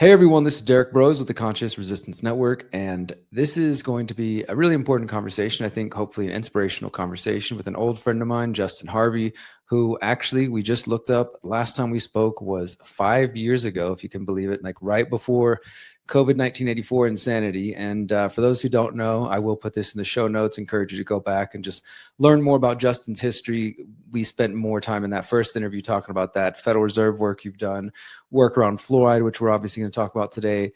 Hey everyone, this is Derrick Broze with the Conscious Resistance Network, and this is going to be a really important conversation. I think hopefully an inspirational conversation with an old friend of mine, Justin Harvey, who actually we just looked up. Last time we spoke was 5 years ago, if you can believe it, like right before COVID 1984 insanity. And for those who don't know, I will put this in the show notes. Encourage you to go back and just learn more about Justin's history. We spent more time in that first interview talking about that Federal Reserve work you've done, work around fluoride, which we're obviously going to talk about today,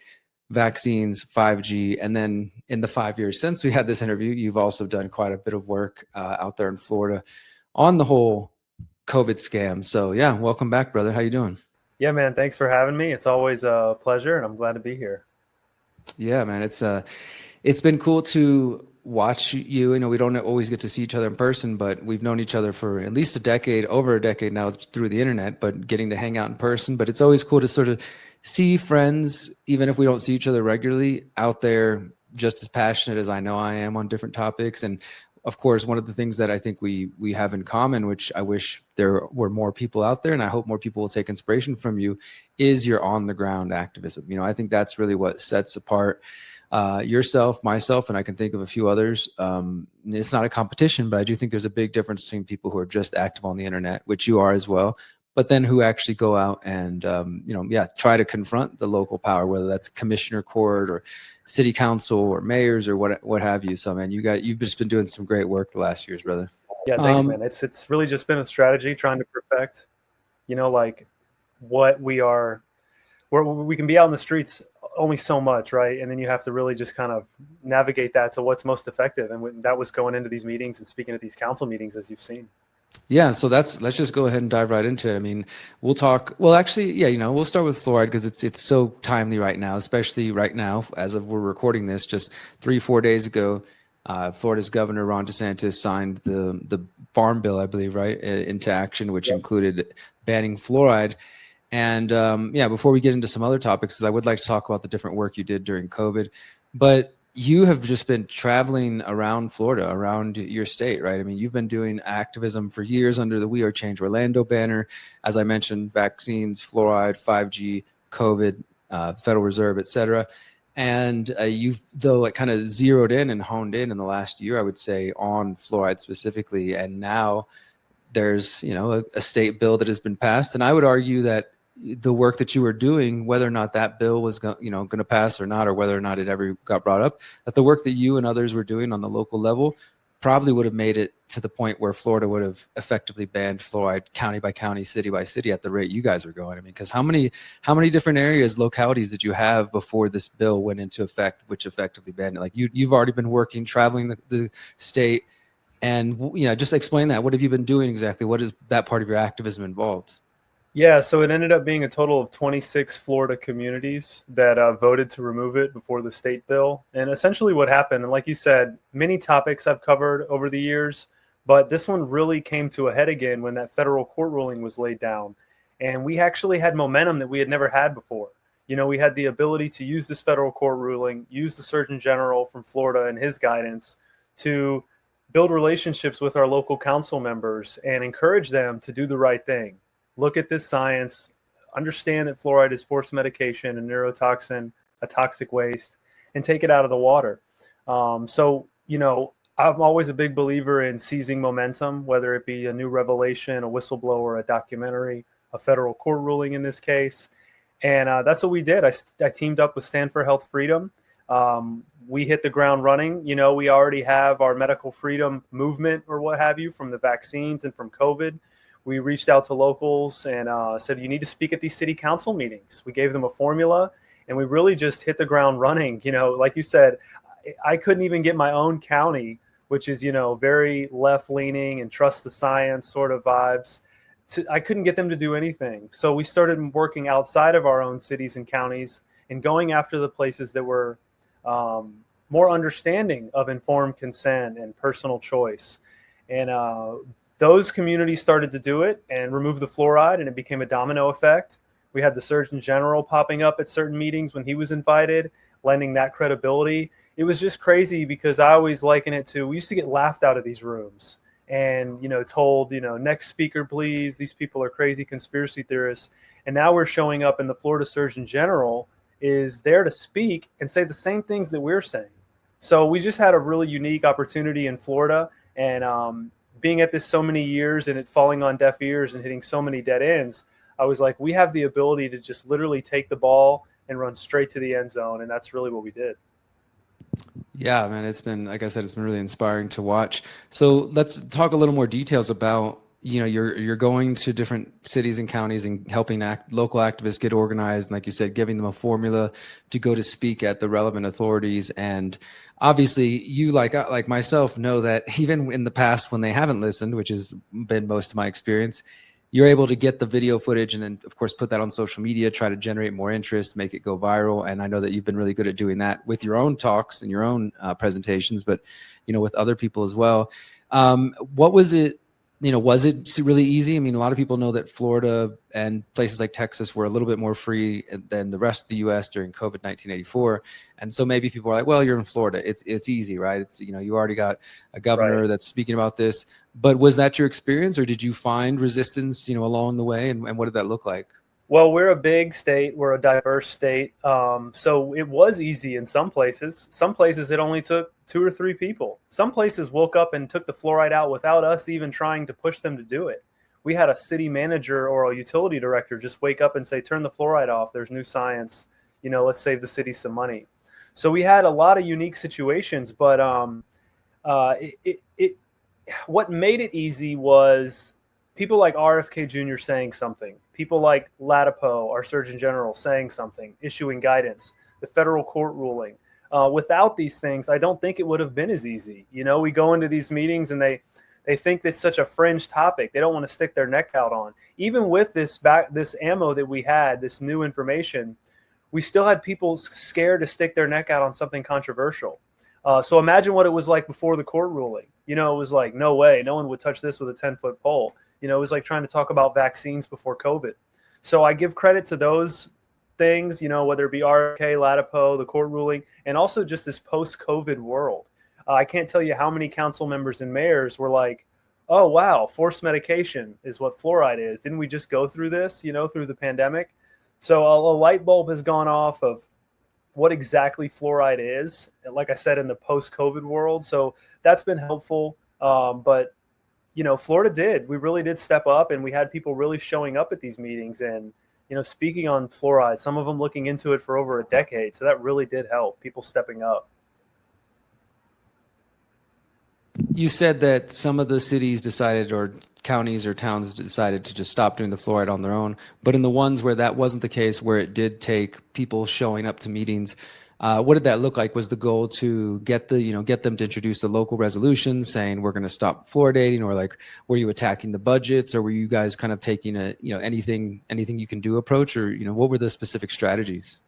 vaccines, 5G, and then in the 5 years since we had this interview, you've also done quite a bit of work out there in Florida on the whole COVID scam. So yeah, welcome back, brother. How you doing? Yeah, man. Thanks for having me. It's always a pleasure, and I'm glad to be here. Yeah, man. It's been cool to watch you. You know, we don't always get to see each other in person, but we've known each other for at least a decade, over a decade now through the internet, but getting to hang out in person. But it's always cool to sort of see friends, even if we don't see each other regularly, out there just as passionate as I know I am on different topics. And of course, one of the things that I think we have in common, which I wish there were more people out there, and I hope more people will take inspiration from you, is your on the ground activism. You know, I think that's really what sets apart yourself, myself, and I can think of a few others. It's not a competition, but I do think there's a big difference between people who are just active on the internet, which you are as well, but then who actually go out and, try to confront the local power, whether that's commissioner court or city council or mayors or what have you. So, man, you've just been doing some great work the last years, brother. Yeah, thanks, man. It's really just been a strategy trying to perfect, like what we are, where we can be out in the streets only so much, right? And then you have to really just kind of navigate that to what's most effective. And that was going into these meetings and speaking at these council meetings, as you've seen. Yeah, so let's just go ahead and dive right into it. I mean, we'll actually, yeah, we'll start with fluoride because it's so timely right now, especially right now as of we're recording this. Just 3-4 days ago, Florida's Governor Ron DeSantis signed the farm bill, I believe, right, into action, which included banning fluoride. And before we get into some other topics, I would like to talk about the different work you did during COVID, but you have just been traveling around Florida, around your state, right? I mean, you've been doing activism for years under the We Are Change Orlando banner. As I mentioned, vaccines, fluoride, 5G, COVID, Federal Reserve, et cetera. And you've, though, kind of zeroed in and honed in the last year, I would say, on fluoride specifically. And now there's, a state bill that has been passed. And I would argue that the work that you were doing, whether or not that bill was going to pass or not, or whether or not it ever got brought up, that the work that you and others were doing on the local level probably would have made it to the point where Florida would have effectively banned fluoride county by county, city by city at the rate you guys were going. I mean, because how many different areas, localities did you have before this bill went into effect, which effectively banned it? Like you've already been working, traveling the state, and just explain that. What have you been doing exactly? What is that part of your activism involved? Yeah, so it ended up being a total of 26 Florida communities that voted to remove it before the state bill. And essentially what happened, and like you said, many topics I've covered over the years, but this one really came to a head again when that federal court ruling was laid down. And we actually had momentum that we had never had before. We had the ability to use this federal court ruling, use the Surgeon General from Florida and his guidance to build relationships with our local council members and encourage them to do the right thing. Look at this science, understand that fluoride is forced medication, a neurotoxin, a toxic waste, and take it out of the water. I'm always a big believer in seizing momentum, whether it be a new revelation, a whistleblower, a documentary, a federal court ruling in this case. And that's what we did. I teamed up with Stand for Health Freedom. We hit the ground running. We already have our medical freedom movement or what have you from the vaccines and from COVID. We reached out to locals and said, you need to speak at these city council meetings. We gave them a formula and we really just hit the ground running. Like you said, I couldn't even get my own county, which is, very left leaning and trust the science sort of vibes. I couldn't get them to do anything. So we started working outside of our own cities and counties and going after the places that were more understanding of informed consent and personal choice. And those communities started to do it and remove the fluoride, and it became a domino effect. We had the Surgeon General popping up at certain meetings when he was invited, lending that credibility. It was just crazy because I always liken it to, we used to get laughed out of these rooms and, told, next speaker, please, these people are crazy conspiracy theorists. And now we're showing up in the Florida Surgeon General is there to speak and say the same things that we're saying. So we just had a really unique opportunity in Florida, and being at this so many years and it falling on deaf ears and hitting so many dead ends, I was like, we have the ability to just literally take the ball and run straight to the end zone. And that's really what we did. Yeah, man, it's been, like I said, it's been really inspiring to watch. So let's talk a little more details about, you're going to different cities and counties and helping local activists get organized. And like you said, giving them a formula to go to speak at the relevant authorities. And obviously you, like myself, know that even in the past when they haven't listened, which has been most of my experience, you're able to get the video footage and then, of course, put that on social media, try to generate more interest, make it go viral. And I know that you've been really good at doing that with your own talks and your own presentations, but, with other people as well. What was it? Was it really easy? I mean, a lot of people know that Florida and places like Texas were a little bit more free than the rest of the U.S. during COVID 1984. And so maybe people are like, well, you're in Florida. It's easy, right? It's, you already got a governor Right. that's speaking about this. But was that your experience, or did you find resistance, along the way? And what did that look like? Well, we're a big state. We're a diverse state. So it was easy in some places. Some places it only took 2 or 3 people. Some places woke up and took the fluoride out without us even trying to push them to do it. We had a city manager or a utility director just wake up and say, turn the fluoride off. There's new science. Let's save the city some money. So we had a lot of unique situations, but what made it easy was people like RFK Jr. saying something, people like Latipo, our Surgeon General, saying something, issuing guidance, the federal court ruling. Without these things, I don't think it would have been as easy. We go into these meetings and they think it's such a fringe topic. They don't want to stick their neck out on. Even with this ammo that we had, this new information, we still had people scared to stick their neck out on something controversial. So imagine what it was like before the court ruling. It was like, no way, no one would touch this with a 10-foot pole. It was like trying to talk about vaccines before COVID. So I give credit to those things, whether it be RFK, Latipo, the court ruling, and also just this post-COVID world. I can't tell you how many council members and mayors were like, oh, wow, forced medication is what fluoride is. Didn't we just go through this, through the pandemic? So a light bulb has gone off of what exactly fluoride is, like I said, in the post-COVID world. So that's been helpful. But Florida we really did step up, and we had people really showing up at these meetings and, speaking on fluoride, some of them looking into it for over a decade. So that really did help, people stepping up. You said that some of the cities decided, or counties or towns decided, to just stop doing the fluoride on their own. But in the ones where that wasn't the case, where it did take people showing up to meetings, what did that look like? Was the goal to get them to introduce a local resolution saying we're going to stop fluoridating, or like, were you attacking the budgets, or were you guys kind of taking a, anything you can do approach, or, what were the specific strategies?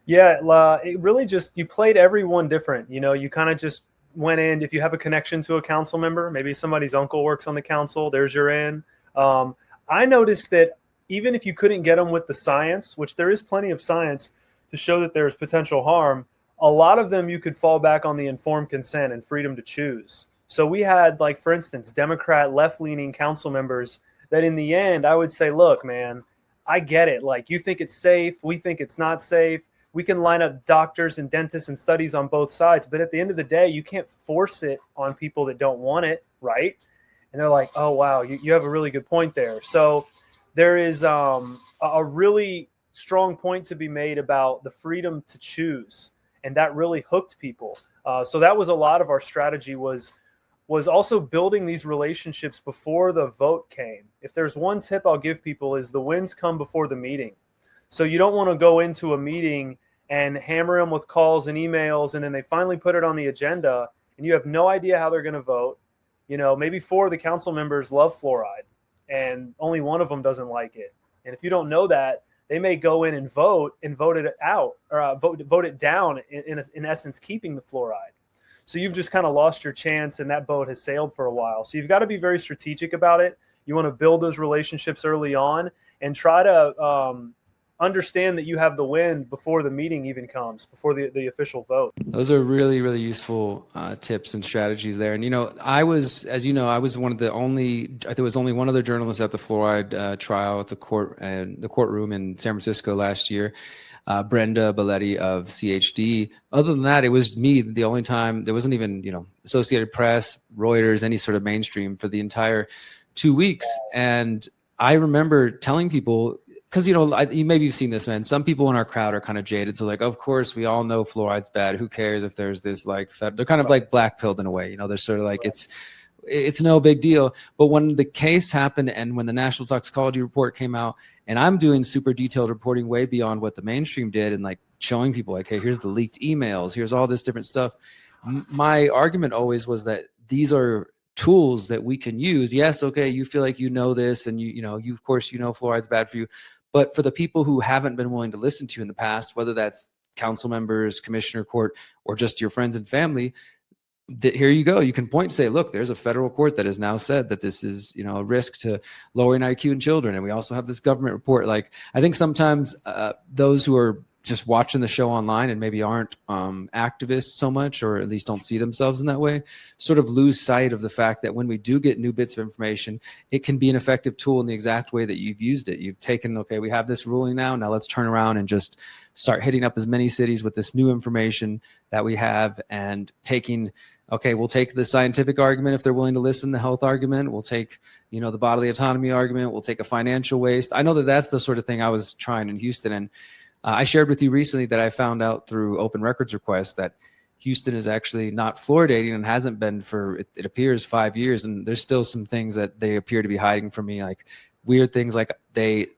Yeah, it really just, you played everyone different. You kind of just went in. If you have a connection to a council member, maybe somebody's uncle works on the council, there's your in. I noticed that even if you couldn't get them with the science, which there is plenty of science to show that there's potential harm, a lot of them you could fall back on the informed consent and freedom to choose. So we had, like, for instance, Democrat left-leaning council members that in the end, I would say, look, man, I get it. Like, you think it's safe. We think it's not safe. We can line up doctors and dentists and studies on both sides. But at the end of the day, you can't force it on people that don't want it, right? And they're like, oh, wow, you have a really good point there. So there is a really strong point to be made about the freedom to choose. And that really hooked people. So that was a lot of our strategy, was also building these relationships before the vote came. If there's one tip I'll give people, is the wins come before the meeting. So you don't want to go into a meeting and hammer them with calls and emails, and then they finally put it on the agenda and you have no idea how they're going to vote. Maybe 4 of the council members love fluoride and only one of them doesn't like it. And if you don't know that, they may go in and vote it out, or vote it down, in essence, keeping the fluoride. So you've just kind of lost your chance, and that boat has sailed for a while. So you've got to be very strategic about it. You want to build those relationships early on and try to understand that you have the win before the meeting even comes, before the official vote. Those are really, really useful tips and strategies there. And, I was one of the only, I think there was only one other journalist at the fluoride trial at the courtroom in San Francisco last year. Brenda Belletti of CHD. Other than that, it was me. The only time there wasn't even, Associated Press, Reuters, any sort of mainstream for the entire 2 weeks. And I remember telling people, because, maybe you've seen this, man. Some people in our crowd are kind of jaded. So like, of course, we all know fluoride's bad. Who cares if there's this they're kind of like black pilled in a way. They're sort of like, it's no big deal. But when the case happened and when the National Toxicology Report came out, and I'm doing super detailed reporting way beyond what the mainstream did, and like showing people like, hey, here's the leaked emails, here's all this different stuff. My argument always was that these are tools that we can use. Yes, okay, you feel like this, and you of course fluoride's bad for you. But for the people who haven't been willing to listen to you in the past, whether that's council members, commissioner court, or just your friends and family, here you go. You can point and say, look, there's a federal court that has now said that this is, a risk to lowering IQ in children. And we also have this government report. Like, I think sometimes those who are just watching the show online and maybe aren't activists so much, or at least don't see themselves in that way, sort of lose sight of the fact that when we do get new bits of information, it can be an effective tool in the exact way that you've used it. You've taken, okay, we have this ruling now let's turn around and just start hitting up as many cities with this new information that we have, and taking, okay, we'll take the scientific argument if they're willing to listen, the health argument. We'll take, the bodily autonomy argument. We'll take a financial waste. I know that that's the sort of thing I was trying in Houston. And I shared with you recently that I found out through open records requests that Houston is actually not fluoridating and hasn't been for, it appears, 5 years. And there's still some things that they appear to be hiding from me, like weird things like the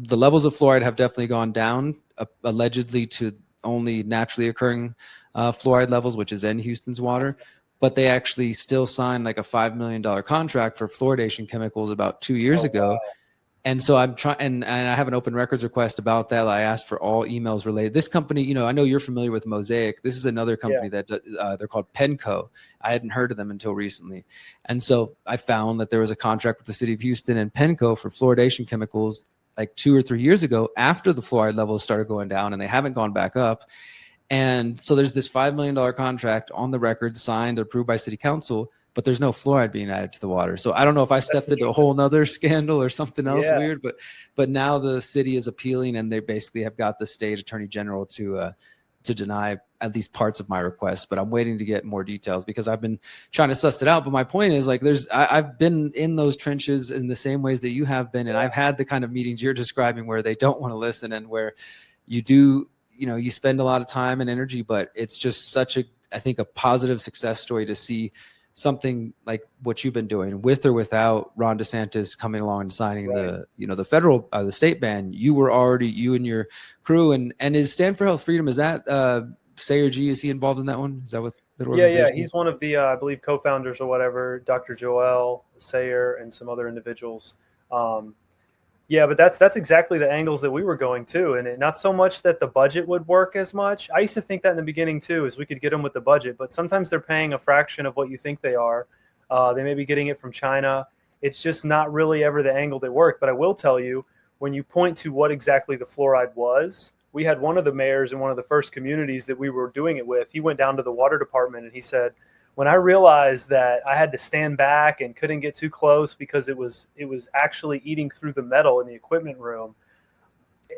levels of fluoride have definitely gone down, allegedly to only naturally occurring fluoride levels, which is in Houston's water. But they actually still signed like a $5 million contract for fluoridation chemicals about 2 years ago. Wow. And so I'm trying, and I have an open records request about that. I asked for all emails related. This company, I know you're familiar with Mosaic. This is another company that they're called Penco. I hadn't heard of them until recently. And so I found that there was a contract with the city of Houston and Penco for fluoridation chemicals like 2 or 3 years ago, after the fluoride levels started going down, and they haven't gone back up. And so there's this $5 million contract on the record, signed, approved by city council, but there's no fluoride being added to the water. So I don't know if I stepped into a whole nother scandal or something else weird, but now the city is appealing, and they basically have got the state attorney general to deny at least parts of my request. But I'm waiting to get more details because I've been trying to suss it out. But my point is, like, I've been in those trenches in the same ways that you have been, and I've had the kind of meetings you're describing where they don't want to listen, and where you do, you spend a lot of time and energy, but it's just such I think a positive success story to see something like what you've been doing, with or without Ron DeSantis coming along and signing the federal, the state ban. You and your crew, and is Stand for Health Freedom, is that Sayer G, is he involved in that one? Is that what that organization? Yeah, he's one of the, I believe, co-founders or whatever, Dr. Joel, Sayer, and some other individuals. Yeah, but that's exactly the angles that we were going to, and not so much that the budget would work as much. I used to think that in the beginning too, is we could get them with the budget, but sometimes they're paying a fraction of what you think they are. They may be getting it from China. It's just not really ever the angle that worked. But I will tell you, when you point to what exactly the fluoride was, we had one of the mayors in one of the first communities that we were doing it with. He went down to the water department and he said, when I realized that I had to stand back and couldn't get too close because it was actually eating through the metal in the equipment room,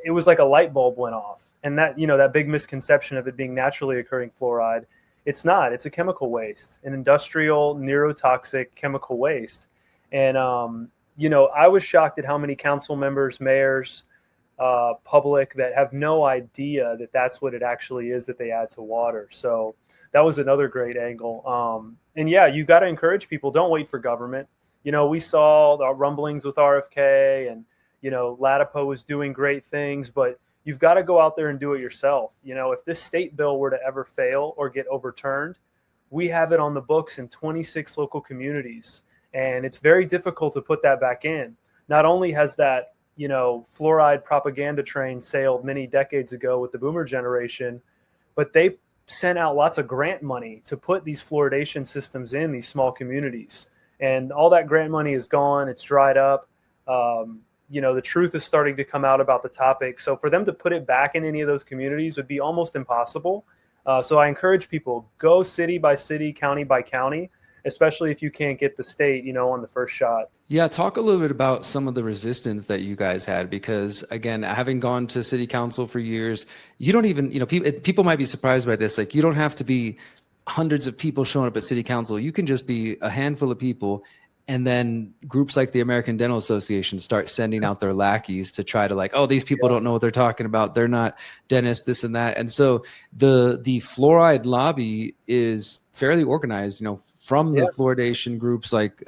it was like a light bulb went off. And that, that big misconception of it being naturally occurring fluoride, it's not. It's a chemical waste, an industrial neurotoxic chemical waste. And, I was shocked at how many council members, mayors, public that have no idea that that's what it actually is that they add to water. So that was another great angle. And yeah, you got to encourage people. Don't wait for government. We saw the rumblings with RFK, and, Latipo was doing great things, but you've got to go out there and do it yourself. If this state bill were to ever fail or get overturned, we have it on the books in 26 local communities. And it's very difficult to put that back in. Not only has that, fluoride propaganda train sailed many decades ago with the boomer generation, but they sent out lots of grant money to put these fluoridation systems in these small communities. And all that grant money is gone. It's dried up. The truth is starting to come out about the topic. So for them to put it back in any of those communities would be almost impossible. So I encourage people, go city by city, county by county, especially if you can't get the state, on the first shot. Yeah, talk a little bit about some of the resistance that you guys had, because again, having gone to city council for years, you don't even, people might be surprised by this. Like, you don't have to be hundreds of people showing up at city council. You can just be a handful of people. And then groups like the American Dental Association start sending out their lackeys to try to, like, oh, these people don't know what they're talking about. They're not dentists, this and that. And so the fluoride lobby is fairly organized, from the Yeah. fluoridation groups like,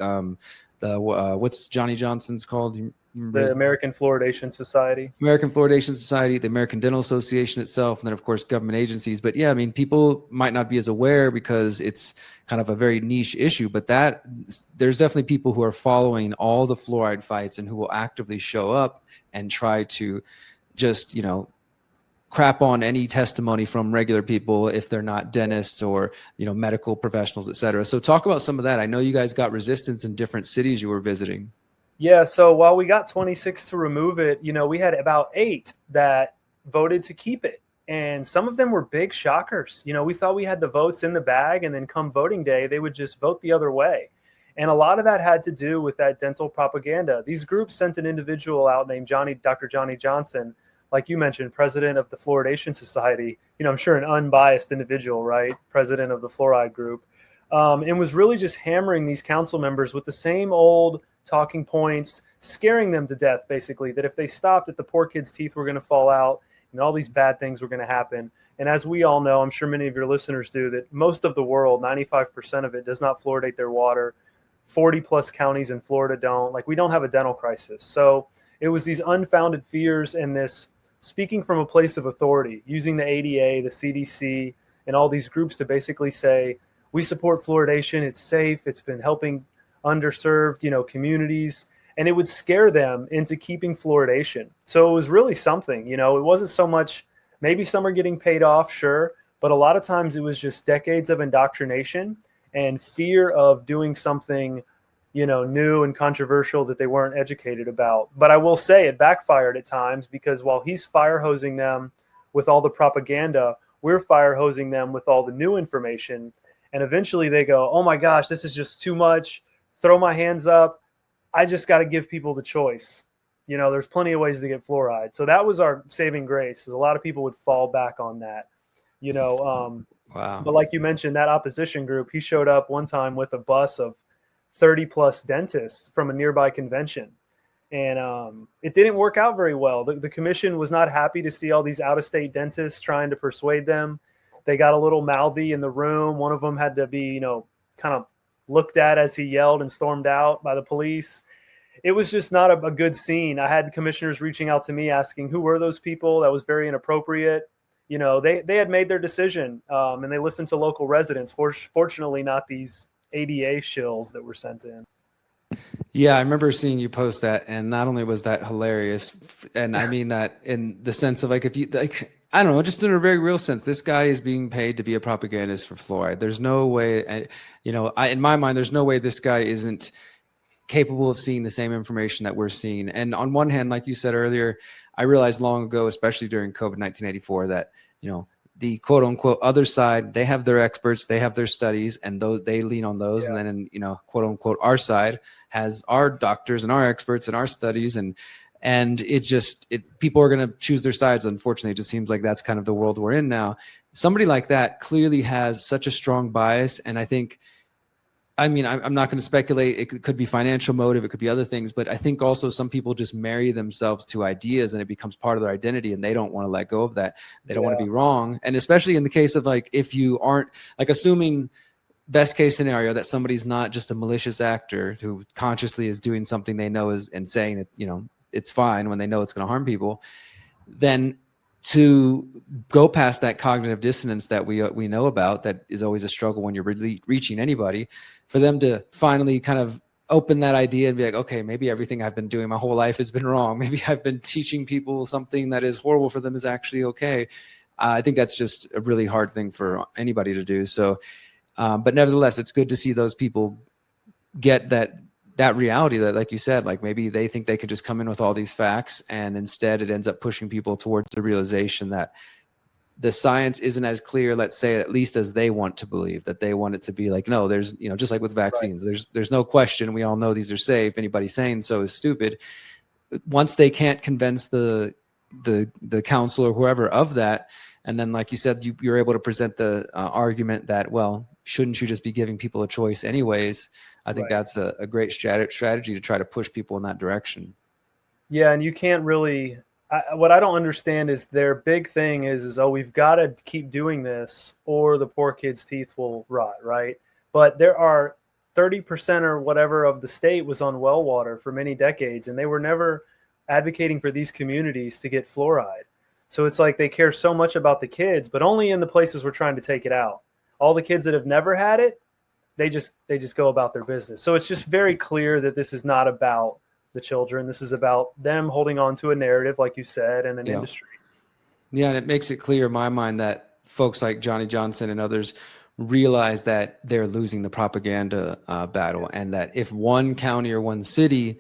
the what's Johnny Johnson's called? Do you remember The American Fluoridation Society. American Fluoridation Society, the American Dental Association itself, and then of course government agencies. But yeah, I mean, people might not be as aware because it's kind of a very niche issue, but that there's definitely people who are following all the fluoride fights and who will actively show up and try to just, crap on any testimony from regular people if they're not dentists or medical professionals, et cetera. So talk about some of that. I know you guys got resistance in different cities you were visiting. Yeah, so while we got 26 to remove it, we had about 8 that voted to keep it. And some of them were big shockers. We thought we had the votes in the bag, and then come voting day, they would just vote the other way. And a lot of that had to do with that dental propaganda. These groups sent an individual out named Dr. Johnny Johnson, like you mentioned, president of the Fluoridation Society, I'm sure an unbiased individual, right? President of the fluoride group, and was really just hammering these council members with the same old talking points, scaring them to death, basically, that if they stopped, that the poor kids' teeth were going to fall out and all these bad things were going to happen. And as we all know, I'm sure many of your listeners do, that most of the world, 95% of it, does not fluoridate their water. 40 plus counties in Florida don't. Like, we don't have a dental crisis. So it was these unfounded fears and this speaking from a place of authority, using the ADA, the CDC, and all these groups to basically say, we support fluoridation, it's safe, it's been helping underserved, communities, and it would scare them into keeping fluoridation. So it was really something, it wasn't so much, maybe some are getting paid off, sure, but a lot of times it was just decades of indoctrination and fear of doing something new and controversial that they weren't educated about. But I will say it backfired at times, because while he's fire hosing them with all the propaganda, we're fire hosing them with all the new information. And eventually they go, oh my gosh, this is just too much. Throw my hands up. I just got to give people the choice. There's plenty of ways to get fluoride. So that was our saving grace, because a lot of people would fall back on that. Wow. But like you mentioned, that opposition group, he showed up one time with a bus of 30 plus dentists from a nearby convention. And it didn't work out very well. The commission was not happy to see all these out-of-state dentists trying to persuade them. They got a little mouthy in the room. One of them had to be, kind of looked at as he yelled and stormed out by the police. It was just not a good scene. I had commissioners reaching out to me asking, who were those people? That was very inappropriate. They had made their decision, and they listened to local residents. Fortunately, not these ADA shills that were sent in. Yeah, I remember seeing you post that, and not only was that hilarious, and I mean that in the sense of, like, if you, like, I don't know, just in a very real sense, this guy is being paid to be a propagandist for fluoride. There's no way, in my mind, there's no way this guy isn't capable of seeing the same information that we're seeing. And on one hand, like you said earlier, I realized long ago, especially during COVID 1984, that, the quote unquote other side, they have their experts, they have their studies, and those, they lean on those. Yeah. And then, quote unquote, our side has our doctors and our experts and our studies. And it's just, people are going to choose their sides. Unfortunately, it just seems like that's kind of the world we're in now. Somebody like that clearly has such a strong bias. And I'm not going to speculate. It could be financial motive. It could be other things. But I think also some people just marry themselves to ideas, and it becomes part of their identity, and they don't want to let go of that. They don't want to be wrong. And especially in the case of, like, if you aren't, like, assuming best case scenario that somebody's not just a malicious actor who consciously is doing something they know is, and saying that, it's fine when they know it's going to harm people, then to go past that cognitive dissonance that we know about, that is always a struggle when you're really reaching anybody, for them to finally kind of open that idea and be like, okay, maybe everything I've been doing my whole life has been wrong. Maybe I've been teaching people something that is horrible for them is actually okay. I think that's just a really hard thing for anybody to do. So, but nevertheless, it's good to see those people get that reality, that, like you said, like, maybe they think they could just come in with all these facts, and instead it ends up pushing people towards the realization that the science isn't as clear, let's say, at least as they want to believe, that they want it to be like, no, there's, just like with vaccines, there's no question. We all know these are safe. Anybody saying so is stupid. Once they can't convince the council or whoever of that, and then like you said, you're able to present the argument that, well, shouldn't you just be giving people a choice anyways? I think that's a great strategy to try to push people in that direction. Yeah, and you can't really. What I don't understand is their big thing is oh, we've got to keep doing this or the poor kids' teeth will rot, right? But there are 30% or whatever of the state was on well water for many decades, and they were never advocating for these communities to get fluoride. So it's like they care so much about the kids, but only in the places we're trying to take it out. All the kids that have never had it, they just go about their business. So it's just very clear that this is not about the children. This is about them holding on to a narrative, like you said, and an industry. Yeah, and it makes it clear in my mind that folks like Johnny Johnson and others realize that they're losing the propaganda battle, and that if one county or one city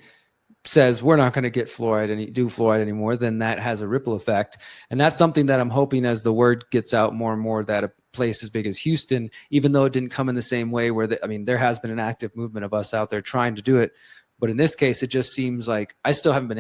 says we're not going to get do fluoride anymore, then that has a ripple effect. And that's something that I'm hoping, as the word gets out more and more, that a place as big as Houston, even though it didn't come in the same way there has been an active movement of us out there trying to do it. But in this case, it just seems like I still haven't been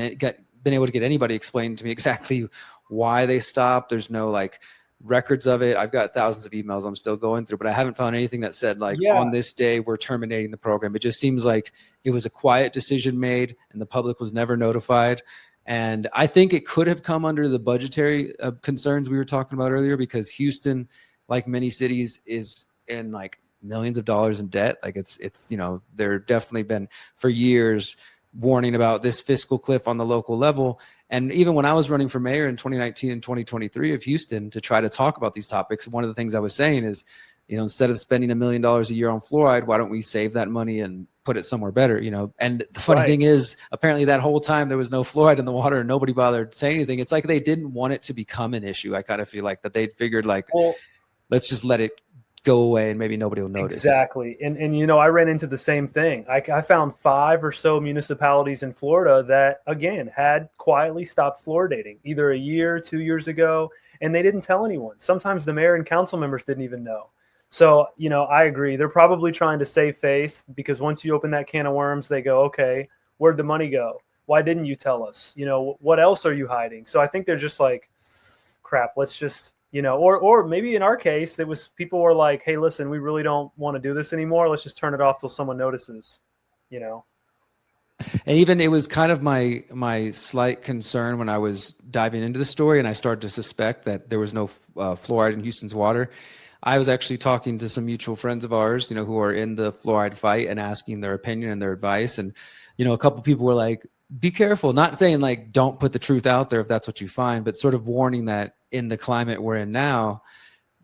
able to get anybody explain to me exactly why they stopped. There's no like records of it. I've got thousands of emails I'm still going through, but I haven't found anything that said like on this day we're terminating the program. It just seems like it was a quiet decision made and the public was never notified. And I think it could have come under the budgetary concerns we were talking about earlier, because Houston, like many cities, is in like millions of dollars in debt. Like it's there definitely been for years warning about this fiscal cliff on the local level. And even when I was running for mayor in 2019 and 2023 of Houston to try to talk about these topics, one of the things I was saying is, instead of spending $1 million a year on fluoride, why don't we save that money and put it somewhere better? And the funny thing is, apparently that whole time there was no fluoride in the water and nobody bothered saying anything. It's like they didn't want it to become an issue. I kind of feel like that they figured let's just let it go away and maybe nobody will notice. Exactly. And I ran into the same thing. I found 5 or so municipalities in Florida that, again, had quietly stopped fluoridating either a year, 2 years ago, and they didn't tell anyone. Sometimes the mayor and council members didn't even know. So, I agree. They're probably trying to save face, because once you open that can of worms, they go, okay, where'd the money go? Why didn't you tell us? What else are you hiding? So I think they're just like, crap, let's just, or maybe in our case, people were like, hey, listen, we really don't want to do this anymore. Let's just turn it off till someone notices, And even it was kind of my slight concern when I was diving into the story and I started to suspect that there was no fluoride in Houston's water. I was actually talking to some mutual friends of ours, who are in the fluoride fight, and asking their opinion and their advice. And, a couple of people were like, be careful, not saying like, don't put the truth out there if that's what you find, but sort of warning that in the climate we're in now,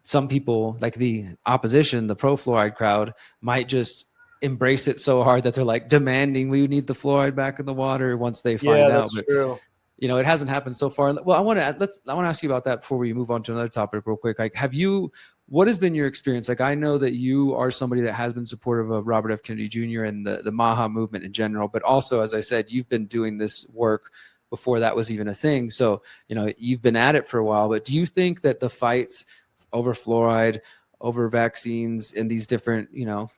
some people, like the opposition, the pro-fluoride crowd, might just embrace it so hard that they're like demanding we need the fluoride back in the water once they find out. But true. It hasn't happened so far. Well, I want to ask you about that before we move on to another topic real quick. Like, what has been your experience? Like, I know that you are somebody that has been supportive of Robert F. Kennedy Jr. and the MAHA movement in general, but also, as I said, you've been doing this work before that was even a thing. So, you've been at it for a while, but do you think that the fights over fluoride, over vaccines, and these different,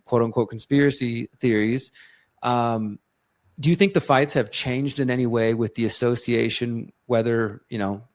quote unquote conspiracy theories, do you think the fights have changed in any way with the association, whether,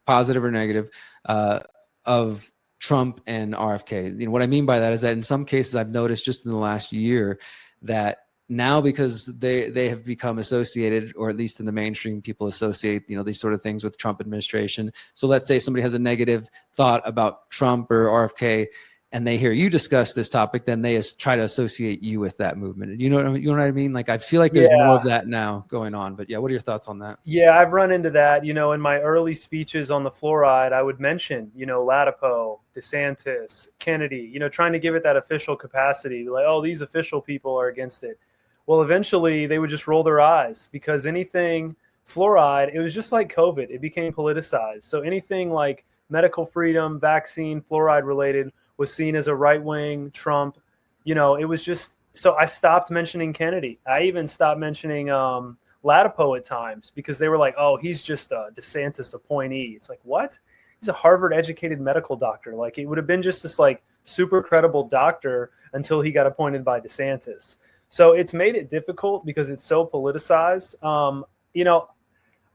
positive or negative, of Trump and RFK? What I mean by that is that in some cases I've noticed just in the last year that now, because they have become associated, or at least in the mainstream, people associate, these sort of things with Trump administration. So let's say somebody has a negative thought about Trump or RFK, and they hear you discuss this topic, then they try to associate you with that movement. You know what I mean? Like, I feel like there's more of that now going on. But yeah, what are your thoughts on that? Yeah, I've run into that. In my early speeches on the fluoride, I would mention, Latipo, DeSantis, Kennedy, trying to give it that official capacity. Like, oh, these official people are against it. Well, eventually they would just roll their eyes, because anything fluoride, it was just like COVID. It became politicized. So anything like medical freedom, vaccine, fluoride related was seen as a right-wing Trump. It was just, so I stopped mentioning Kennedy. I even stopped mentioning Latipo at times, because they were like, oh, he's just a DeSantis appointee. It's like, what? he's a Harvard educated medical doctor. Like, it would have been just this like super credible doctor until he got appointed by DeSantis. So it's made it difficult because it's so politicized. You know,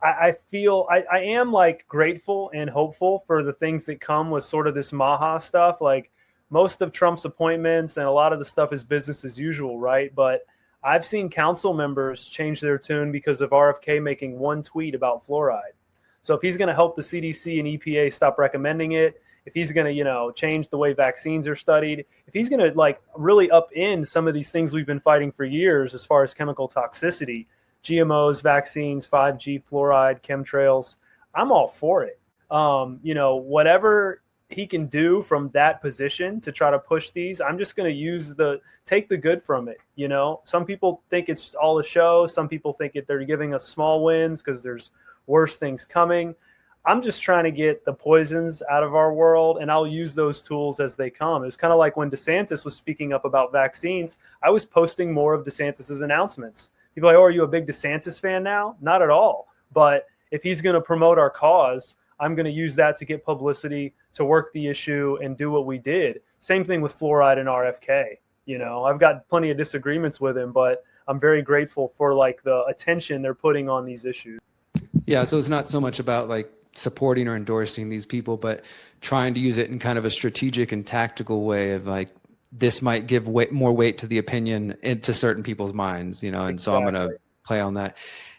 I feel I am like grateful and hopeful for the things that come with sort of this Maha stuff. Like, most of Trump's appointments and a lot of the stuff is business as usual, right? But I've seen council members change their tune because of RFK making one tweet about fluoride. So if he's going to help the CDC and EPA stop recommending it, if he's going to, you know, change the way vaccines are studied, if he's going to like really upend some of these things we've been fighting for years as far as chemical toxicity, GMOs, vaccines, 5G, fluoride, chemtrails, I'm all for it. You know, whatever he can do from that position to try to push these, I'm just going to take the good from it. You know, some people think it's all a show. Some people think they're giving us small wins because there's worse things coming. I'm just trying to get the poisons out of our world, and I'll use those tools as they come. It was kind of like when DeSantis was speaking up about vaccines, I was posting more of DeSantis's announcements. People are like, oh, are you a big DeSantis fan now? Not at all. But if he's going to promote our cause, I'm going to use that to get publicity, to work the issue and do what we did. Same thing with fluoride and RFK. You know, I've got plenty of disagreements with him, but I'm very grateful for like the attention they're putting on these issues. Yeah. So it's not so much about like supporting or endorsing these people, but trying to use it in kind of a strategic and tactical way of like, this might give more weight to the opinion into certain people's minds, you know, and so I'm going to play on that.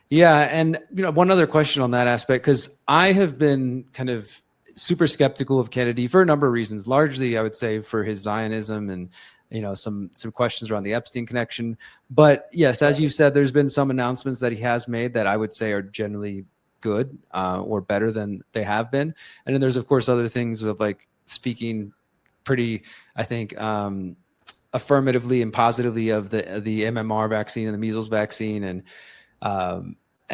Yeah. And, you know, one other question on that aspect, because I have been kind of super skeptical of Kennedy for a number of reasons, largely, I would say, for his Zionism and, you know, some questions around the Epstein connection. But yes, as you said, there's been some announcements that he has made that I would say are generally good or better than they have been. And then there's, of course, other things of like speaking pretty, I think, affirmatively and positively of the MMR vaccine and the measles vaccine, and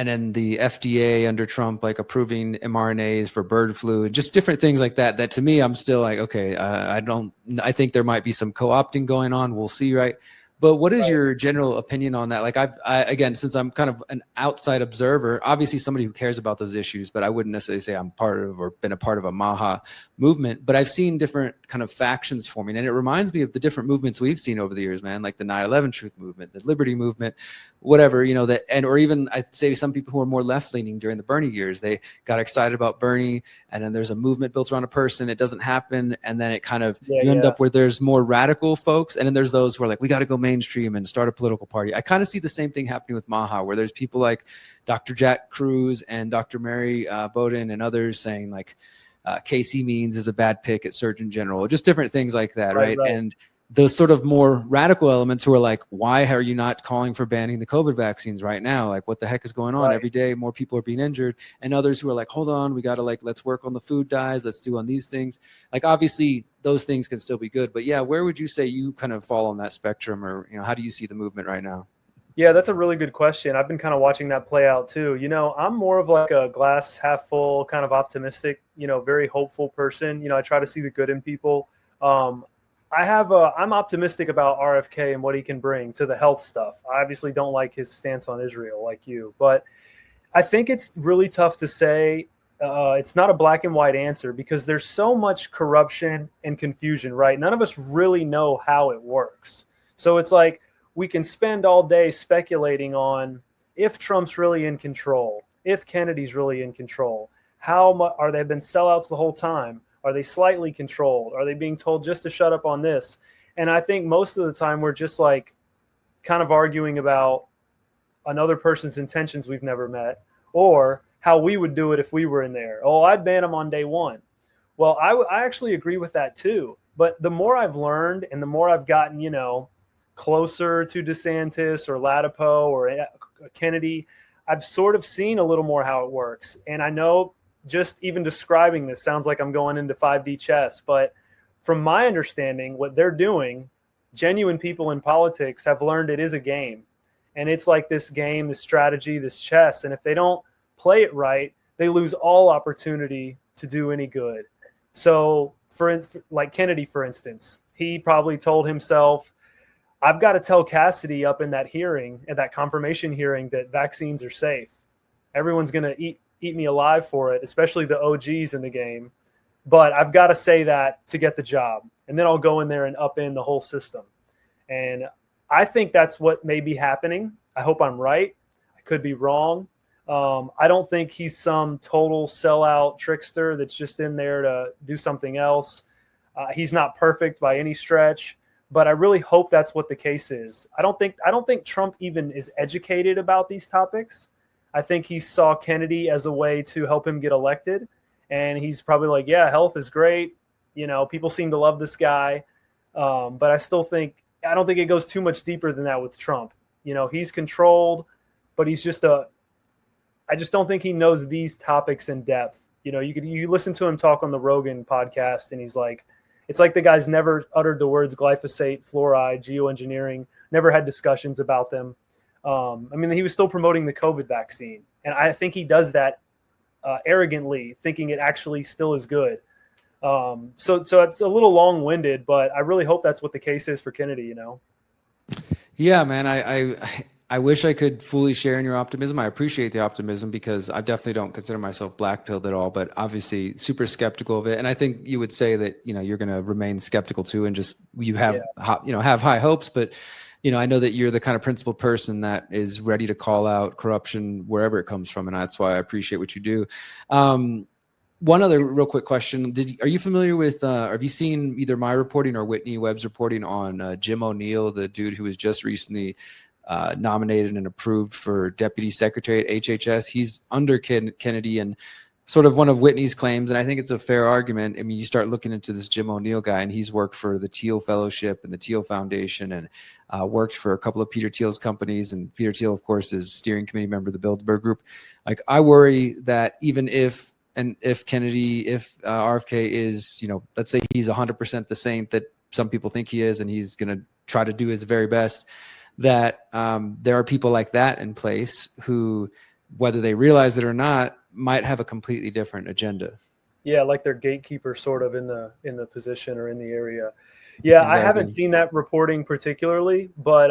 then the FDA under Trump, like approving mRNAs for bird flu, and just different things like that. That to me, I'm still like, okay, I think there might be some co-opting going on. We'll see, right? But what is your general opinion on that? Like again, since I'm kind of an outside observer, obviously somebody who cares about those issues, but I wouldn't necessarily say I'm part of or been a part of a Maha movement, but I've seen different kind of factions forming. And it reminds me of the different movements we've seen over the years, man, like the 9/11 Truth Movement, the Liberty Movement, whatever, you know, that, and, or even I'd say some people who are more left leaning during the Bernie years, they got excited about Bernie, and then there's a movement built around a person. It doesn't happen. And then it kind of, you end up where there's more radical folks. And then there's those who are like, we got to go mainstream and start a political party. I kind of see the same thing happening with Maha, where there's people like Dr. Jack Cruz and Dr. Mary Bowden and others saying like Casey Means is a bad pick at Surgeon General, just different things like that. Right. And those sort of more radical elements who are like, why are you not calling for banning the COVID vaccines right now? Like, what the heck is going on? Every day more people are being injured. And others who are like, hold on, we got to like, let's work on the food dyes. Let's do on these things. Like, obviously those things can still be good, but yeah, where would you say you kind of fall on that spectrum, or, you know, how do you see the movement right now? Yeah, that's a really good question. I've been kind of watching that play out too. You know, I'm more of like a glass half full, kind of optimistic, you know, very hopeful person. You know, I try to see the good in people. I'm optimistic about RFK and what he can bring to the health stuff. I obviously don't like his stance on Israel like you, but I think it's really tough to say. It's not a black and white answer because there's so much corruption and confusion, right? None of us really know how it works. So it's like we can spend all day speculating on if Trump's really in control, if Kennedy's really in control, how much are they been sellouts the whole time? Are they slightly controlled? Are they being told just to shut up on this? And I think most of the time we're just like kind of arguing about another person's intentions we've never met, or how we would do it if we were in there. Oh, I'd ban them on day one. Well, I actually agree with that too. But the more I've learned and the more I've gotten, you know, closer to DeSantis or Latipo or Kennedy, I've sort of seen a little more how it works. And I know just even describing this sounds like I'm going into 5D chess, but from my understanding, what they're doing, genuine people in politics have learned it is a game. And it's like this game, this strategy, this chess. And if they don't play it right, they lose all opportunity to do any good. So like Kennedy, for instance, he probably told himself, I've got to tell Cassidy up in that hearing, at that confirmation hearing, that vaccines are safe. Everyone's going to eat me alive for it, especially the OGs in the game. but I've got to say that to get the job. And then I'll go in there and upend the whole system. And I think that's what may be happening. I hope I'm right. I could be wrong. I don't think he's some total sellout trickster that's just in there to do something else. He's not perfect by any stretch, but I really hope that's what the case is. I don't think Trump even is educated about these topics. I think he saw Kennedy as a way to help him get elected, and he's probably like, yeah, health is great. People seem to love this guy, but I don't think it goes too much deeper than that with Trump. He's controlled, but he's just I just don't think he knows these topics in depth. You listen to him talk on the Rogan podcast, and he's like, it's like the guy's never uttered the words glyphosate, fluoride, geoengineering, never had discussions about them. He was still promoting the COVID vaccine, and I think he does that arrogantly, thinking it actually still is good. So it's a little long-winded, but I really hope that's what the case is for Kennedy. Yeah, man, I wish I could fully share in your optimism. I appreciate the optimism because I definitely don't consider myself black-pilled at all, but obviously super skeptical of it. And I think you would say that, you're going to remain skeptical too, and just you have, have high hopes, but I know that you're the kind of principled person that is ready to call out corruption wherever it comes from. And that's why I appreciate what you do. One other real quick question. Are you familiar with, have you seen either my reporting or Whitney Webb's reporting on Jim O'Neill, the dude who was just recently nominated and approved for deputy secretary at HHS? He's under Kennedy, and sort of one of Whitney's claims, and I think it's a fair argument. I mean, you start looking into this Jim O'Neill guy, and he's worked for the Thiel Fellowship and the Thiel Foundation, and worked for a couple of Peter Thiel's companies. And Peter Thiel, of course, is steering committee member of the Bilderberg Group. Like, I worry that even if Kennedy, if RFK is, let's say he's 100% the saint that some people think he is, and he's going to try to do his very best, that there are people like that in place who, whether they realize it or not, might have a completely different agenda. Yeah, like they're gatekeeper sort of in the position or in the area. Yeah, exactly. I haven't seen that reporting particularly, but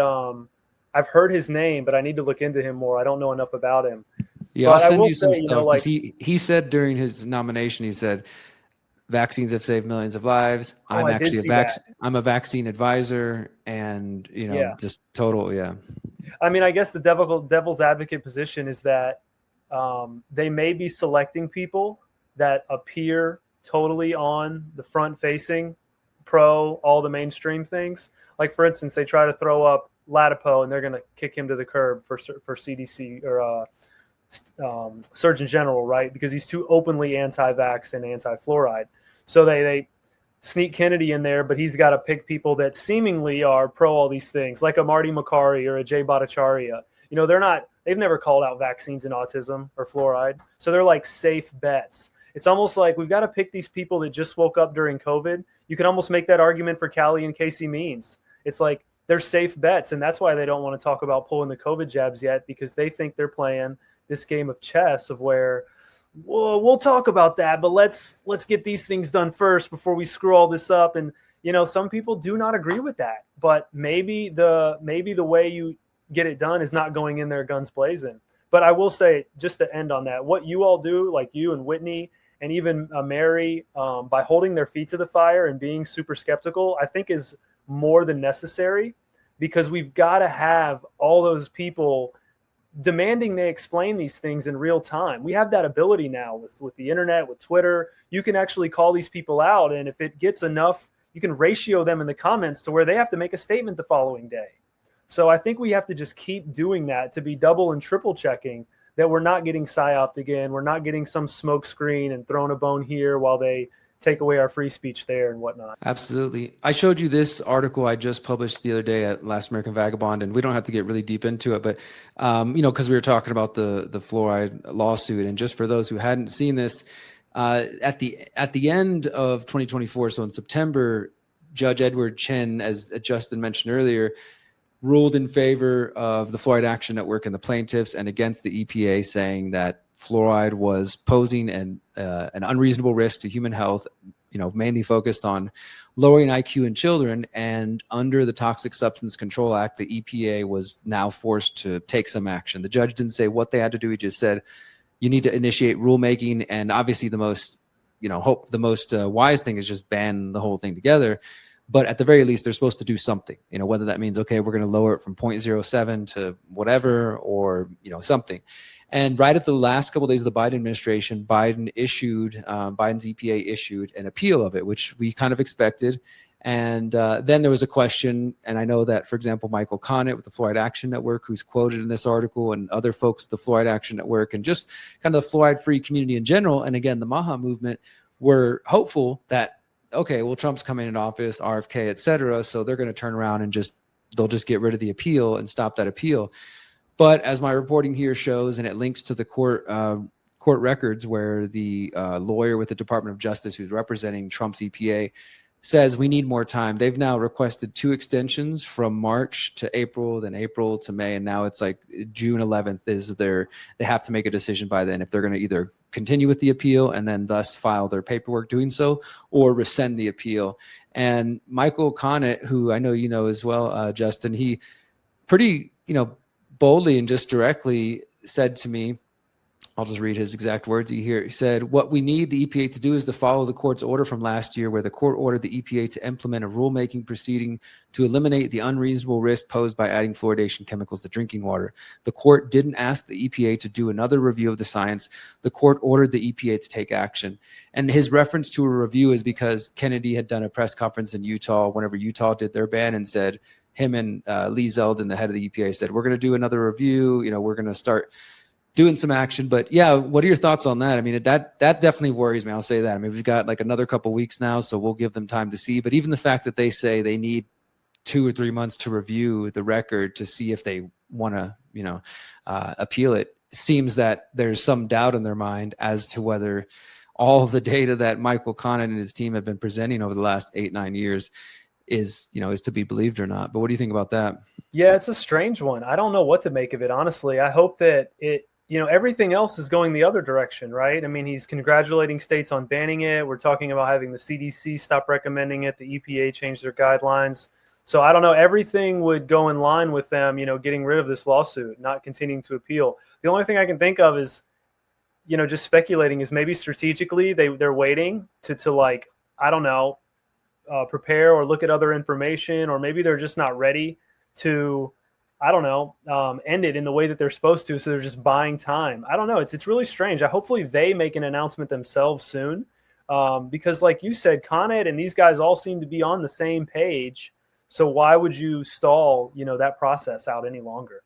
I've heard his name, but I need to look into him more. I don't know enough about him. Yeah, I'll send you some stuff. He said during his nomination, he said, vaccines have saved millions of lives. I'm actually I'm a vaccine advisor, and just total. Yeah. I mean, I guess the devil's advocate position is that they may be selecting people that appear totally on the front facing pro all the mainstream things. Like, for instance, they try to throw up Latipo and they're going to kick him to the curb for CDC or Surgeon General, right? Because he's too openly anti-vax and anti-fluoride. So they sneak Kennedy in there, but he's got to pick people that seemingly are pro all these things, like a Marty Makary or a Jay Bhattacharya. They've never called out vaccines and autism or fluoride. So they're like safe bets. It's almost like we've got to pick these people that just woke up during COVID. You can almost make that argument for Callie and Casey Means. It's like they're safe bets, and that's why they don't want to talk about pulling the COVID jabs yet, because they think they're playing this game of chess of where, well, we'll talk about that, but let's get these things done first before we screw all this up. And some people do not agree with that, but maybe the way you get it done is not going in there guns blazing. But I will say, just to end on that, what you all do, like you and Whitney and even Mary, by holding their feet to the fire and being super skeptical, I think is more than necessary, because we've got to have all those people demanding they explain these things in real time. We have that ability now with the internet, with Twitter. You can actually call these people out, and if it gets enough, you can ratio them in the comments to where they have to make a statement the following day. So I think we have to just keep doing that, to be double and triple checking that we're not getting psyoped again. We're not getting some smoke screen and throwing a bone here while they take away our free speech there and whatnot. Absolutely. I showed you this article I just published the other day at Last American Vagabond, and we don't have to get really deep into it, but because we were talking about the fluoride lawsuit, and just for those who hadn't seen this, at the end of 2024, so in September, Judge Edward Chen, as Justin mentioned earlier, ruled in favor of the Fluoride Action Network and the plaintiffs, and against the EPA, saying that fluoride was posing an unreasonable risk to human health, mainly focused on lowering IQ in children. And under the Toxic Substance Control Act, the EPA was now forced to take some action. The judge didn't say what they had to do. He just said, you need to initiate rulemaking. And obviously the most hope the most wise thing is just ban the whole thing together. But at the very least, they're supposed to do something, whether that means, okay, we're going to lower it from 0.07 to whatever, or, something. And right at the last couple of days of the Biden administration, Biden's EPA issued an appeal of it, which we kind of expected. And then there was a question, and I know that, for example, Michael Connett with the Fluoride Action Network, who's quoted in this article, and other folks with the Fluoride Action Network, and just kind of the fluoride-free community in general, and again, the MAHA movement, were hopeful that, okay, well, Trump's coming in office, RFK, et cetera, so they're going to turn around and they'll just get rid of the appeal and stop that appeal. But as my reporting here shows, and it links to the court records where the lawyer with the Department of Justice who's representing Trump's EPA says we need more time. They've now requested 2 extensions from March to April, then April to May, and now it's like June 11th is they have to make a decision by then if they're going to either continue with the appeal and then thus file their paperwork doing so, or rescind the appeal. And Michael Connett, who I know you know as well, Justin, he pretty boldly and just directly said to me, I'll just read his exact words here. He said, what we need the EPA to do is to follow the court's order from last year, where the court ordered the EPA to implement a rulemaking proceeding to eliminate the unreasonable risk posed by adding fluoridation chemicals to drinking water. The court didn't ask the EPA to do another review of the science. The court ordered the EPA to take action. And his reference to a review is because Kennedy had done a press conference in Utah whenever Utah did their ban, and said, him and Lee Zeldin, the head of the EPA, said, we're going to do another review. We're going to start doing some action. But yeah, what are your thoughts on that? I mean, that definitely worries me. I'll say that. I mean, we've got like another couple weeks now, so we'll give them time to see. But even the fact that they say they need 2 or 3 months to review the record to see if they want to, appeal it, seems that there's some doubt in their mind as to whether all of the data that Michael Connett and his team have been presenting over the last 8-9 years is to be believed or not. But what do you think about that? Yeah, it's a strange one. I don't know what to make of it, honestly. I hope that everything else is going the other direction, right? I mean, he's congratulating states on banning it. We're talking about having the CDC stop recommending it, the EPA change their guidelines. So I don't know, everything would go in line with them, getting rid of this lawsuit, not continuing to appeal. The only thing I can think of is, just speculating, is maybe strategically they're waiting to like, I don't know, prepare or look at other information, or maybe they're just not ready to, I don't know, end it in the way that they're supposed to. So they're just buying time. I don't know. It's really strange. Hopefully they make an announcement themselves soon, because like you said, Con Ed and these guys all seem to be on the same page. So why would you stall, that process out any longer?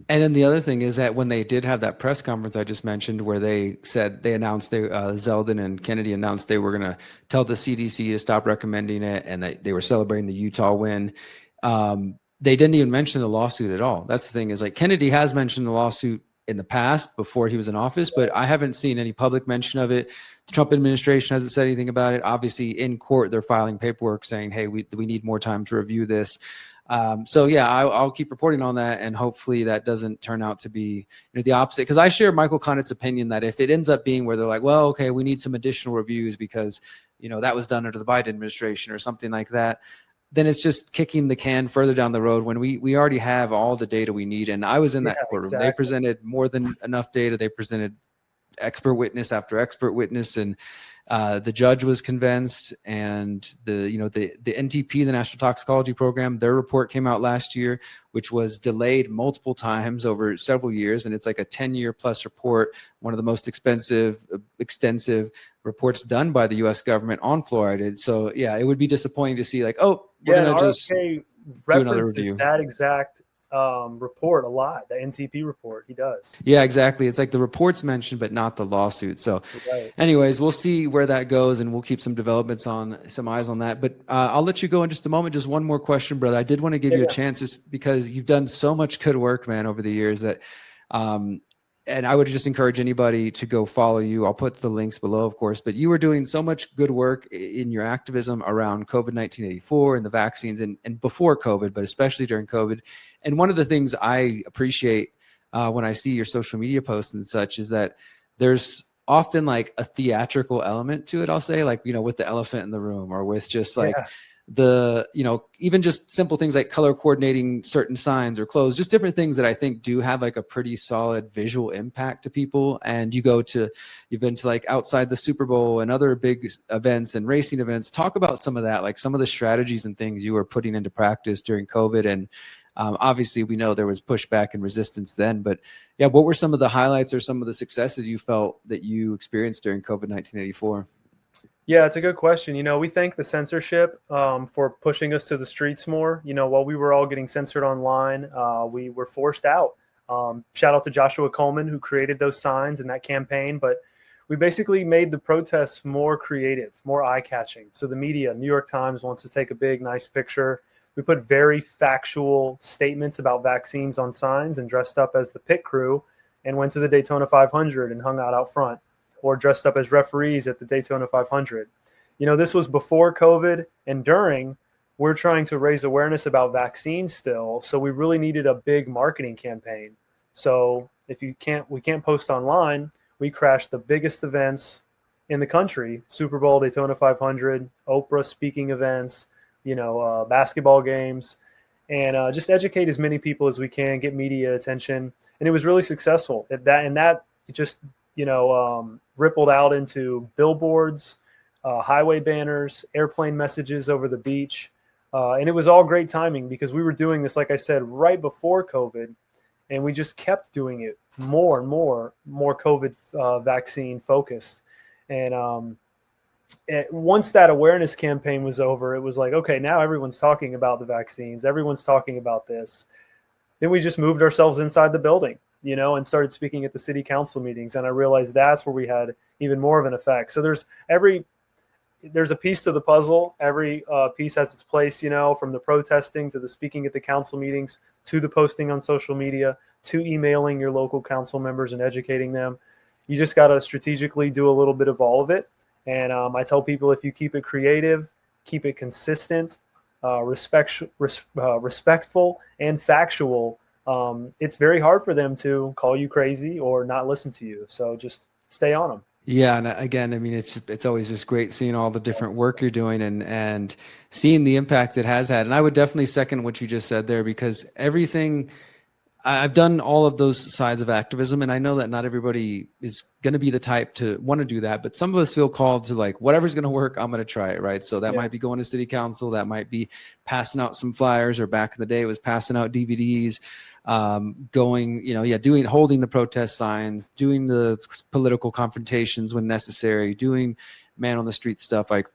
And then the other thing is that when they did have that press conference I just mentioned, where they announced Zeldin and Kennedy announced they were going to tell the CDC to stop recommending it, and they were celebrating the Utah win. They didn't even mention the lawsuit at all. That's the thing, is like Kennedy has mentioned the lawsuit in the past before he was in office, but I haven't seen any public mention of it. The Trump administration hasn't said anything about it. Obviously in court, they're filing paperwork saying, hey, we need more time to review this. So yeah, I'll keep reporting on that, and hopefully that doesn't turn out to be the opposite. Because I share Michael Connett's opinion that if it ends up being where they're like, well, okay, we need some additional reviews because that was done under the Biden administration or something like that, then it's just kicking the can further down the road when we already have all the data we need. And I was in that courtroom. Exactly. They presented more than enough data. They presented expert witness after expert witness, and the judge was convinced. And the NTP, the National Toxicology Program, their report came out last year, which was delayed multiple times over several years. And it's like a 10-year plus report, one of the most extensive reports done by the U.S. government on fluoride. So yeah, it would be disappointing to see like, oh, we're going to just do another review. That exact report a lot, the NTP report he does. Yeah, exactly. It's like the report's mentioned, but not the lawsuit. So anyways, we'll see where that goes, and we'll keep some eyes on that. But I'll let you go in just a moment. Just one more question, brother. I did want to give you a chance, just because you've done so much good work, man, over the years, that and I would just encourage anybody to go follow you. I'll put the links below, of course, but you were doing so much good work in your activism around COVID-1984 and the vaccines, and before COVID, but especially during COVID. And one of the things I appreciate when I see your social media posts and such is that there's often like a theatrical element to it. I'll say, like, with the elephant in the room, or with just like even just simple things like color coordinating certain signs or clothes, just different things that I think do have like a pretty solid visual impact to people. And you've been to like outside the Super Bowl and other big events and racing events. Talk about some of that, like some of the strategies and things you were putting into practice during COVID. And obviously we know there was pushback and resistance then, but yeah, what were some of the highlights or some of the successes you felt that you experienced during COVID 1984? Yeah, it's a good question. We thank the censorship for pushing us to the streets more. While we were all getting censored online, we were forced out. Shout out to Joshua Coleman, who created those signs and that campaign. But we basically made the protests more creative, more eye-catching. So the media, New York Times wants to take a big, nice picture. We put very factual statements about vaccines on signs and dressed up as the pit crew and went to the Daytona 500 and hung out front, or dressed up as referees at the Daytona 500. This was before COVID, and during, we're trying to raise awareness about vaccines still. So we really needed a big marketing campaign. So if we can't post online, we crashed the biggest events in the country: Super Bowl, Daytona 500, Oprah speaking events, basketball games, and just educate as many people as we can, get media attention. And it was really successful. That just rippled out into billboards, highway banners, airplane messages over the beach. And it was all great timing because we were doing this, like I said, right before COVID, and we just kept doing it more and more COVID vaccine focused. And once that awareness campaign was over, it was like, okay, now everyone's talking about the vaccines. Everyone's talking about this. Then we just moved ourselves inside the building, and started speaking at the city council meetings. And I realized that's where we had even more of an effect. So there's a piece to the puzzle. Every piece has its place, from the protesting to the speaking at the council meetings, to the posting on social media, to emailing your local council members and educating them. You just got to strategically do a little bit of all of it. And I tell people, if you keep it creative, keep it consistent, respectful and factual, it's very hard for them to call you crazy or not listen to you. So just stay on them. Yeah, and again, I mean, it's always just great seeing all the different work you're doing and seeing the impact it has had. And I would definitely second what you just said there, because I've done all of those sides of activism, and I know that not everybody is going to be the type to want to do that, but some of us feel called to, like, whatever's going to work, I'm going to try it, right? So that might be going to city council, that might be passing out some flyers, or back in the day it was passing out DVDs, holding the protest signs, doing the political confrontations when necessary, doing man on the street stuff. Like,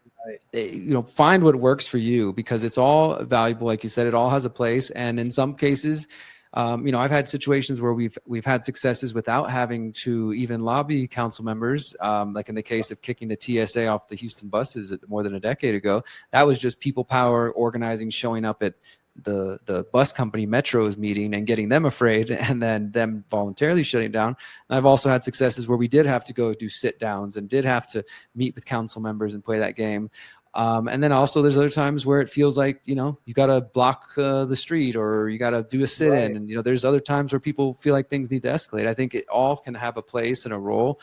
find what works for you, because it's all valuable. Like you said, it all has a place. And in some cases, I've had situations where we've had successes without having to even lobby council members. Like in the case of kicking the TSA off the Houston buses more than a decade ago, that was just people power organizing, showing up at the bus company Metro's meeting and getting them afraid, and then them voluntarily shutting down. And I've also had successes where we did have to go do sit downs and did have to meet with council members and play that game. And then also there's other times where it feels like, you got to block the street, or you got to do a sit in. Right. And, there's other times where people feel like things need to escalate. I think it all can have a place and a role.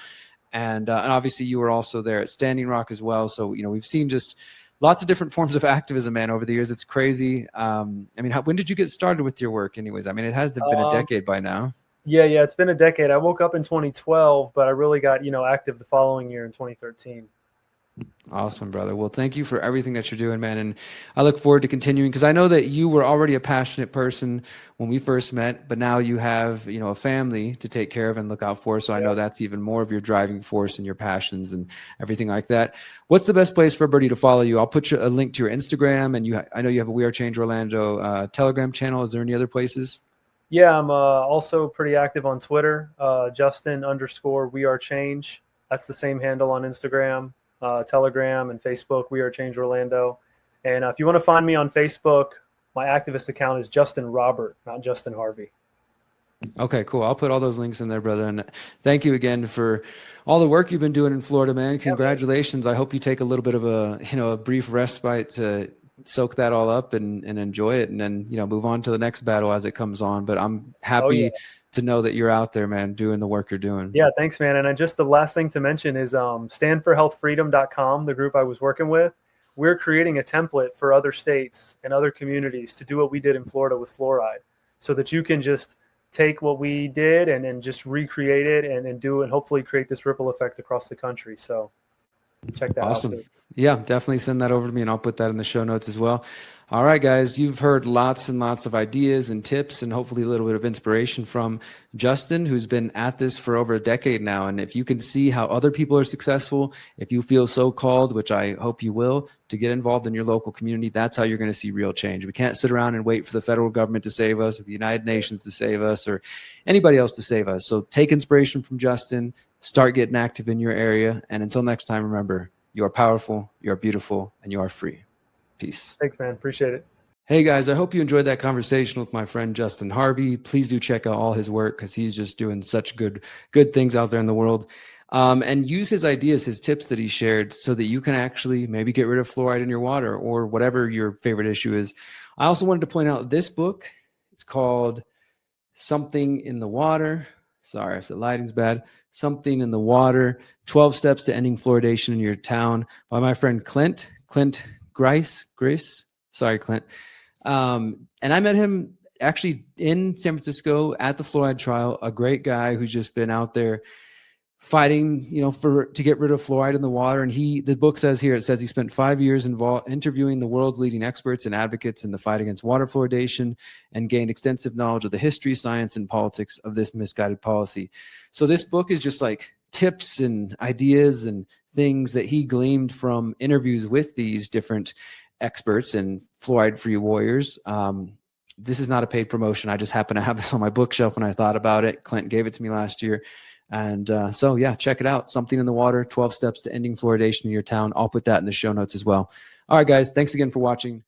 And obviously you were also there at Standing Rock as well. So, we've seen just lots of different forms of activism, man, over the years. It's crazy. When did you get started with your work anyways? I mean, it has been a decade by now. Yeah, it's been a decade. I woke up in 2012, but I really got, active the following year in 2013. Awesome, brother. Well, thank you for everything that you're doing, man. And I look forward to continuing, because I know that you were already a passionate person when we first met, but now you have, a family to take care of and look out for. So I know that's even more of your driving force and your passions and everything like that. What's the best place for everybody to follow you? I'll put a link to your Instagram, and I know you have a We Are Change Orlando Telegram channel. Is there any other places? Yeah, I'm also pretty active on Twitter, Justin_We Are Change. That's the same handle on Instagram. Telegram and Facebook, We Are Change Orlando. And if you want to find me on Facebook, my activist account is Justin Robert, not Justin Harvey. Okay, cool. I'll put all those links in there, brother. And thank you again for all the work you've been doing in Florida, man. Congratulations. I hope you take a little bit of a brief respite to soak that all up and enjoy it, and then, move on to the next battle as it comes on. But I'm happy to know that you're out there, man, doing the work you're doing. Yeah, thanks, man. And just the last thing to mention is StandForHealthFreedom.com, the group I was working with. we're creating a template for other states and other communities to do what we did in Florida with fluoride, so that you can just take what we did and just recreate it and do and hopefully create this ripple effect across the country. So check that out Awesome. too. Yeah, definitely send that over to me and I'll put that in the show notes as well. All right, guys, you've heard lots and lots of ideas and tips and hopefully a little bit of inspiration from Justin, who's been at this for over a decade now. And if you can see how other people are successful, if you feel so called, which I hope you will, to get involved in your local community, that's how you're going to see real change. We can't sit around and wait for the federal government to save us or the United Nations to save us or anybody else to save us. So take inspiration from Justin, start getting active in your area. And until next time, remember, you are powerful, you are beautiful, and you are free. Peace. Thanks, man. Appreciate it. Hey, guys, I hope you enjoyed that conversation with my friend Justin Harvey. Please do check out all his work because he's just doing such good things out there in the world. And use his ideas, his tips that he shared so that you can actually maybe get rid of fluoride in your water or whatever your favorite issue is. I also wanted to point out this book. It's called Something in the Water. Sorry if the lighting's bad. Something in the Water, 12 Steps to Ending Fluoridation in Your Town by my friend Clint Grice. Sorry, Clint. And I met him actually in San Francisco at the fluoride trial, a great guy who's just been out there fighting, to get rid of fluoride in the water. And the book says here, it says he spent 5 years interviewing the world's leading experts and advocates in the fight against water fluoridation and gained extensive knowledge of the history, science, and politics of this misguided policy. So this book is just like tips and ideas and things that he gleaned from interviews with these different experts and fluoride-free warriors. This is not a paid promotion. I just happen to have this on my bookshelf when I thought about it. Clint gave it to me last year. And so, yeah, check it out. Something in the Water, 12 Steps to Ending Fluoridation in Your Town. I'll put that in the show notes as well. All right, guys, thanks again for watching.